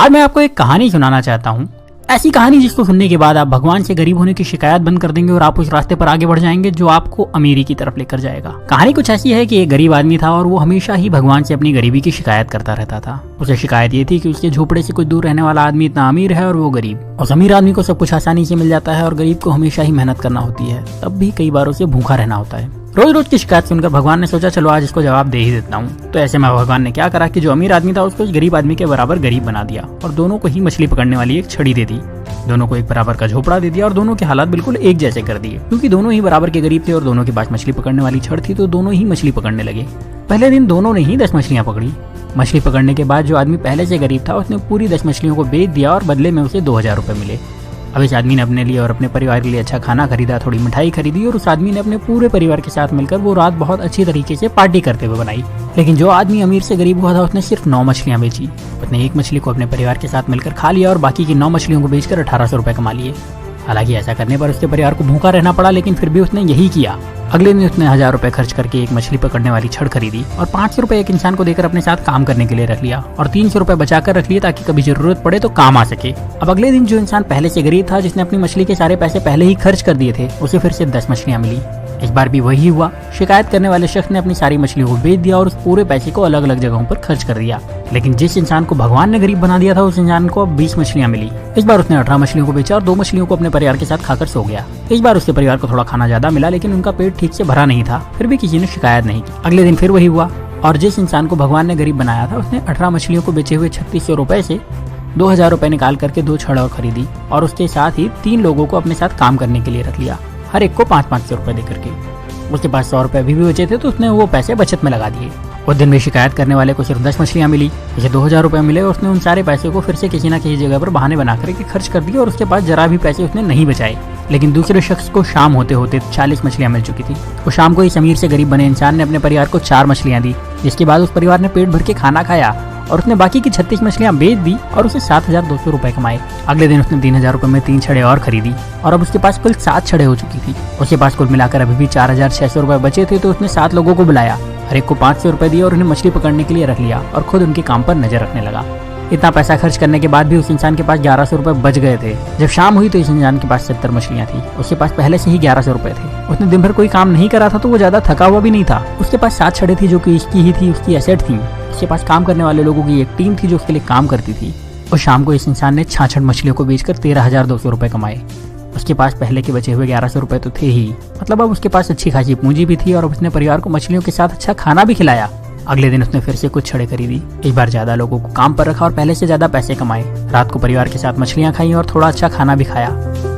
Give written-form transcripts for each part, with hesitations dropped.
आज मैं आपको एक कहानी सुनाना चाहता हूँ। ऐसी कहानी जिसको सुनने के बाद आप भगवान से गरीब होने की शिकायत बंद कर देंगे और आप उस रास्ते पर आगे बढ़ जाएंगे जो आपको अमीरी की तरफ लेकर जाएगा। कहानी कुछ ऐसी है कि एक गरीब आदमी था और वो हमेशा ही भगवान से अपनी गरीबी की शिकायत करता रहता था। उसे शिकायत ये थी कि उसके झोपड़े से कुछ दूर रहने वाला आदमी इतना अमीर है और वो गरीब। उस अमीर आदमी को सब कुछ आसानी से मिल जाता है और गरीब को हमेशा ही मेहनत करना होती है, तब भी कई बार उसे भूखा रहना होता है। रोज रोज की शिकायत सुनकर भगवान ने सोचा चलो आज इसको जवाब दे ही देता हूँ। तो ऐसे में भगवान ने क्या करा कि जो अमीर आदमी था उसको उस गरीब आदमी के बराबर गरीब बना दिया और दोनों को ही मछली पकड़ने वाली एक छड़ी दे दी। दोनों को एक बराबर का झोपड़ा दे दिया और दोनों के हालात बिल्कुल एक जैसे कर दिए। क्योंकि दोनों ही बराबर के गरीब थे और दोनों के पास मछली पकड़ने वाली छड़ थी, तो दोनों ही मछली पकड़ने लगे। पहले दिन दोनों ने ही 10 मछलियां पकड़ी। मछली पकड़ने के बाद जो आदमी पहले से गरीब था उसने पूरी 10 मछलियों को बेच दिया और बदले में उसे 2000 रुपए मिले। अब इस आदमी ने अपने लिए और अपने परिवार के लिए अच्छा खाना खरीदा, थोड़ी मिठाई खरीदी और उस आदमी ने अपने पूरे परिवार के साथ मिलकर वो रात बहुत अच्छी तरीके से पार्टी करते हुए बनाई। लेकिन जो आदमी अमीर से गरीब हुआ था उसने सिर्फ 9 मछलियां बेची। उसने एक मछली को अपने परिवार के साथ मिलकर खा लिया और बाकी की 9 मछलियों को बेचकर 1800 रुपए कमा लिए। हालांकि ऐसा करने पर उसके परिवार को भूखा रहना पड़ा, लेकिन फिर भी उसने यही किया। अगले दिन उसने 1000 रुपए खर्च करके एक मछली पकड़ने वाली छड़ खरीदी और 500 रुपए एक इंसान को देकर अपने साथ काम करने के लिए रख लिया और 300 रुपए बचाकर रख लिए ताकि कभी जरूरत पड़े तो काम आ सके। अब अगले दिन जो इंसान पहले से गरीब था, जिसने अपनी मछली के सारे पैसे पहले ही खर्च कर दिए थे, उसे फिर से 10 मछलियां मिली। इस बार भी वही हुआ। शिकायत करने वाले शख्स ने अपनी सारी मछलियों को बेच दिया और उस पूरे पैसे को अलग अलग जगहों पर खर्च कर दिया। लेकिन जिस इंसान को भगवान ने गरीब बना दिया था उस इंसान को अब 20 मछलियां मिली। इस बार उसने 18 मछलियों को बेचा और 2 मछलियों को अपने परिवार के साथ खाकर सो गया। इस बार उसके परिवार को थोड़ा खाना ज्यादा मिला, लेकिन उनका पेट ठीक से भरा नहीं था। फिर भी किसी ने शिकायत नहीं की। अगले दिन फिर वही हुआ और जिस इंसान को भगवान ने गरीब बनाया था उसने 18 मछलियों को बेचे हुए 3600 रुपए से 2000 रुपए निकाल करके 2 छड़ और खरीदी और उसके साथ ही 3 लोगों को अपने साथ काम करने के लिए रख लिया, हर एक को 500 रुपए देकर के। उसके पास 100 रुपए अभी भी बचे थे तो उसने वो पैसे बचत में लगा दिए। उस दिन भी शिकायत करने वाले को सिर्फ 10 मछलियां मिली, उसे 2000 रुपए मिले और उसने उन सारे पैसे को फिर से किसी न किसी जगह पर बहाने बना करके खर्च कर दिए और उसके पास जरा भी पैसे उसने नहीं बचाए। लेकिन दूसरे शख्स को शाम होते होते 40 मछलियां मिल चुकी थी। वो शाम को इस अमीर से गरीब बने इंसान ने अपने परिवार को 4 मछलियां दी, जिसके बाद उस परिवार ने पेट भर के खाना खाया और उसने बाकी की 36 मछलियां बेच दी और उसे 7200 रुपए कमाए। अगले दिन उसने 3000 रुपए में 3 छड़े और खरीदी और अब उसके पास कुल 7 छड़े हो चुकी थी। उसके पास कुल मिलाकर अभी भी 4600 रुपए बचे थे, तो उसने 7 लोगों को बुलाया, हर एक को 500 रुपए दिए और उन्हें मछली पकड़ने के लिए रख लिया और खुद उनके काम पर नजर रखने लगा। इतना पैसा खर्च करने के बाद भी उस इंसान के पास 1100 रुपए बच गए थे। जब शाम हुई तो इस इंसान के पास 70 मछलियां थी। उसके पास पहले से ही 1100 रुपए थे। उसने दिन भर कोई काम नहीं करा था तो वो ज्यादा थका हुआ भी नहीं था। उसके पास 7 छड़े थी जो कि इसकी ही थी, उसकी एसेट थी। उसके पास काम करने वाले लोगों की एक टीम थी जो उसके लिए काम करती थी। और शाम को इस इंसान ने 66 मछलियों को बेचकर 13,200 रुपए कमाए। उसके पास पहले के बचे हुए 1100 रुपए तो थे ही, मतलब अब उसके पास अच्छी खासी पूंजी भी थी और अब उसने परिवार को मछलियों के साथ अच्छा खाना भी खिलाया। अगले दिन उसने फिर से कुछ छड़े खरीदी, इस बार ज्यादा लोगों को काम पर रखा और पहले से ज्यादा पैसे कमाए। रात को परिवार के साथ मछलियां खाई और थोड़ा अच्छा खाना भी खाया।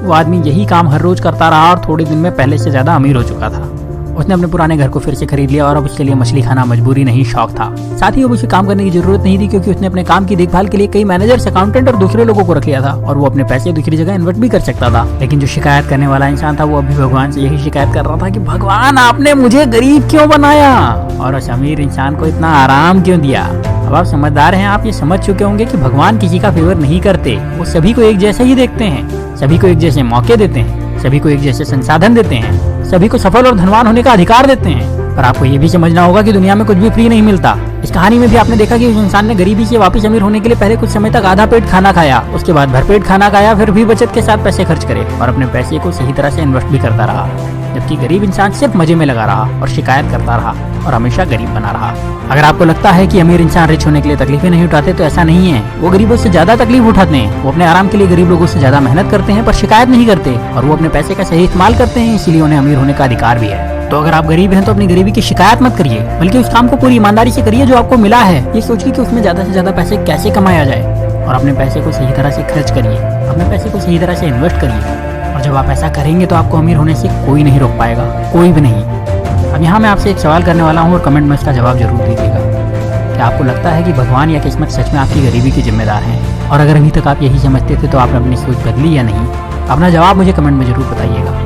वो आदमी यही काम हर रोज करता रहा और थोड़े दिन में पहले से ज्यादा अमीर हो चुका था। उसने अपने पुराने घर को फिर से खरीद लिया और अब उसके लिए मछली खाना मजबूरी नहीं शौक था। साथ ही अब उसे काम करने की जरूरत नहीं थी क्योंकि उसने अपने काम की देखभाल के लिए कई मैनेजर्स, अकाउंटेंट और दूसरे लोगों को रख लिया था और वो अपने पैसे दूसरी जगह इन्वेस्ट भी कर सकता था। लेकिन जो शिकायत करने वाला इंसान था वो अभी भगवान से यही शिकायत कर रहा था कि भगवान आपने मुझे गरीब क्यों बनाया और उस अमीर इंसान को इतना आराम क्यों दिया। अब आप समझदार हैं, आप ये समझ चुके होंगे कि भगवान किसी का फेवर नहीं करते। वो सभी को एक जैसे ही देखते हैं, सभी को एक जैसे मौके देते हैं, सभी को एक जैसे संसाधन देते हैं, सभी को सफल और धनवान होने का अधिकार देते हैं। पर आपको ये भी समझना होगा कि दुनिया में कुछ भी फ्री नहीं मिलता। इस कहानी में भी आपने देखा कि उस इंसान ने गरीबी से वापस अमीर होने के लिए पहले कुछ समय तक आधा पेट खाना खाया, उसके बाद भरपेट खाना खाया, फिर भी बचत के साथ पैसे खर्च करे और अपने पैसे को सही तरह से इन्वेस्ट भी करता रहा। जबकि गरीब इंसान सिर्फ मजे में लगा रहा और शिकायत करता रहा और हमेशा गरीब बना रहा। अगर आपको लगता है कि अमीर इंसान रिच होने के लिए तकलीफें नहीं उठाते तो ऐसा नहीं है। वो गरीबों से ज्यादा तकलीफ उठाते हैं। वो अपने आराम के लिए गरीब लोगों से ज्यादा मेहनत करते हैं पर शिकायत नहीं करते और वो अपने पैसे का सही इस्तेमाल करते हैं, इसीलिए उन्हें अमीर होने का अधिकार भी है। तो अगर आप गरीब हैं तो अपनी गरीबी की शिकायत मत करिए, बल्कि उस काम को पूरी ईमानदारी से करिए जो आपको मिला है। ये सोचिए कि उसमें ज्यादा से ज्यादा पैसे कैसे कमाया जाए और अपने पैसे को सही तरह से खर्च करिए, अपने पैसे को सही तरह से इन्वेस्ट करिए। और जब आप ऐसा करेंगे तो आपको अमीर होने से कोई नहीं रोक पाएगा, कोई भी नहीं। अब यहाँ मैं आपसे एक सवाल करने वाला हूँ और कमेंट में इसका जवाब जरूर दीजिएगा। क्या आपको लगता है कि भगवान या किस्मत सच में आपकी गरीबी के जिम्मेदार हैं? और अगर अभी तक आप यही समझते थे तो आपने अपनी सोच बदली या नहीं? अपना जवाब मुझे कमेंट में जरूर बताइएगा।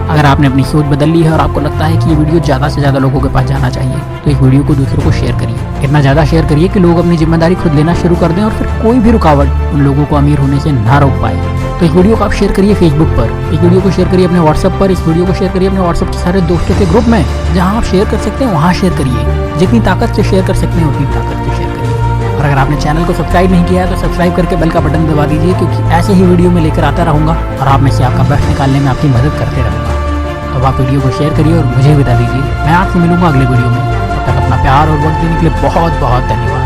अगर आपने अपनी सोच बदल ली है और आपको लगता है कि ये वीडियो ज़्यादा से ज़्यादा लोगों के पास जाना चाहिए तो इस वीडियो को दूसरों को शेयर करिए। इतना ज़्यादा शेयर करिए कि लोग अपनी जिम्मेदारी खुद लेना शुरू कर दें और फिर कोई भी रुकावट उन लोगों को अमीर होने से ना रोक पाए। तो इस वीडियो को आप शेयर करिए फेसबुक पर, इस वीडियो को शेयर करिए अपने व्हाट्सएप पर, इस वीडियो को शेयर करिए अपने व्हाट्सएप के सारे दोस्तों के ग्रुप में। जहाँ आप शेयर कर सकते हैं वहाँ शेयर करिए। जितनी ताकत से शेयर कर सकते हैं उतनी ताकत से शेयर करिए। और अगर आपने चैनल को सब्सक्राइब नहीं किया है तो सब्सक्राइब करके बेल का बटन दबा दीजिए, क्योंकि ऐसे ही वीडियो में लेकर आता रहूँगा और आप में से आपका बेस्ट निकालने में आपकी मदद करते रहूँगा। तो आप वीडियो को शेयर करिए और मुझे बता दीजिए। मैं आपसे मिलूंगा अगले वीडियो में। तब तक अपना प्यार और वक्त देने के लिए बहुत बहुत धन्यवाद।